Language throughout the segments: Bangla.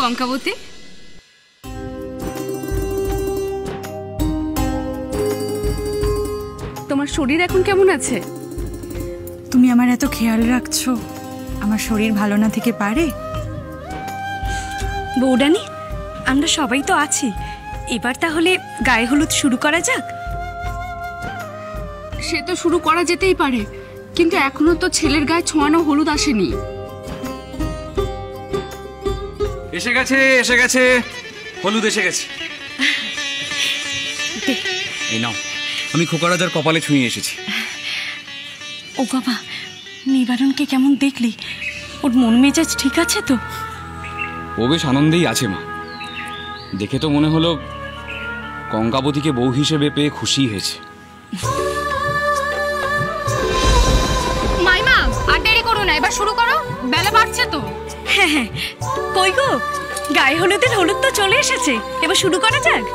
কঙ্কাবতী, তোমার শরীর এখন কেমন আছে? তুমি আমার এত খেয়াল রাখছো, আমার শরীর ভালো না থেকে পারে? বৌরানী, আমরা সবাই তো আছি, এবার তাহলে গায়ে হলুদ শুরু করা যাক। সে তো শুরু করা যেতেই পারে, কিন্তু এখনো তো ছেলের গায়ে ছোঁয়ানো হলুদ আসেনি। এসে গেছে, এসে গেছে, হলুদ এসে গেছে। এই নাও, আমি খোকা রাজার কপালে ছুঁয়ে এসেছি। ও বাবা, নিবারণকে কেমন দেখলি? ওর মন মেজাজ ঠিক আছে তো? ও বেশ আনন্দেই আছে মা। দেখে তো মনে হলো কঙ্কাবতীকে বউ হিসেবে পেয়ে খুশি হয়েছে। মাইমা, আর দেরি করো না, এবার শুরু করো, বেলা বাড়ছে তো। হ্যাঁ হ্যাঁ, কই গো, গায়ে হলুদের হলুদ তো চলে এসেছে, এবার শুরু করা যাক।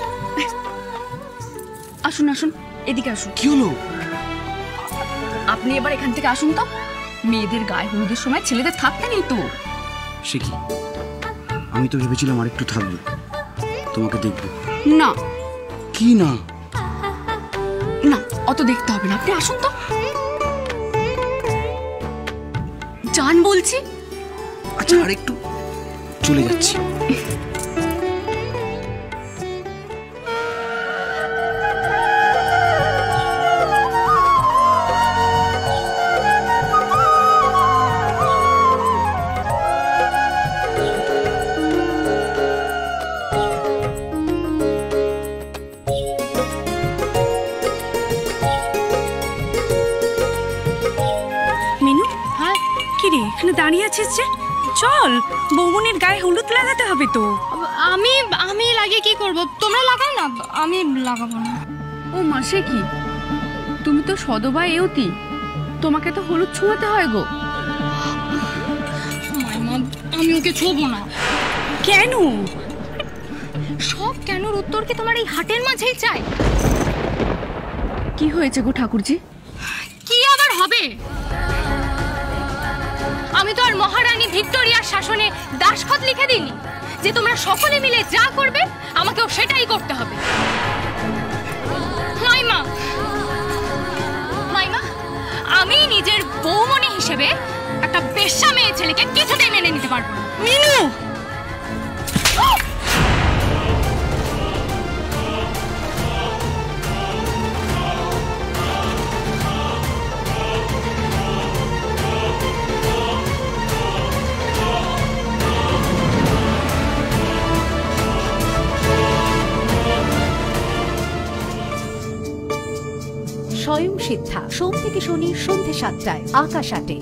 আসুন আসুন, এদিকে আসুন। কি হলো? আপনি এবার এখান থেকে আসুন তো। মেয়েদের গায়ে হলুদের সময় ছেলেদের থাকতে নেই তো। সে কি? আমি তো ভেবেছিলাম আরেকটু থাকবো, তোমাকে দেখবো। না। কি না? না, অত দেখতে হবে না, আপনি আসুন তো। জান বলছি। আচ্ছা, আরেকটু, চলে যাচ্ছি। মিনু, হ্যাঁ কি রে, এখানে দাঁড়িয়ে আছিস যে? চল, বৌমনির গায়ে হলুদ লাগাতে হবে তো। আমি লাগিয়ে কি করব? তোমরা লাগাও না, আমি লাগাবো না। ও মা, সে কি? তুমি তো সদবা এওতি, তোমাকে তো হলুদ ছোঁয়াতে হয় গো। মাইমা, আমি ওকে ছোবো না। কেন? সব কেনর উত্তর কি তোমার এই হাটের মাঝেই চাই? কি হয়েছে গো ঠাকুরজি? কি আবার হবে? আমি তো আর মহারানী ভিক্টোরিয়ার শাসনে দাসখত লিখে দিইনি যে তোমরা সকলে মিলে যা করবে আমাকেও সেটাই করতে হবে। মাইমা, মাইমা, আমি নিজের বৌমনি হিসেবে একটা বেশ্যা মেয়ে ছেলেকে কিছুতেই মেনে নিতে পারবো না। মিনু, স্বয়ং সিদ্ধা, সোম থেকে শনি সন্ধ্যে ৭টায়, আকাশ ৮-এ।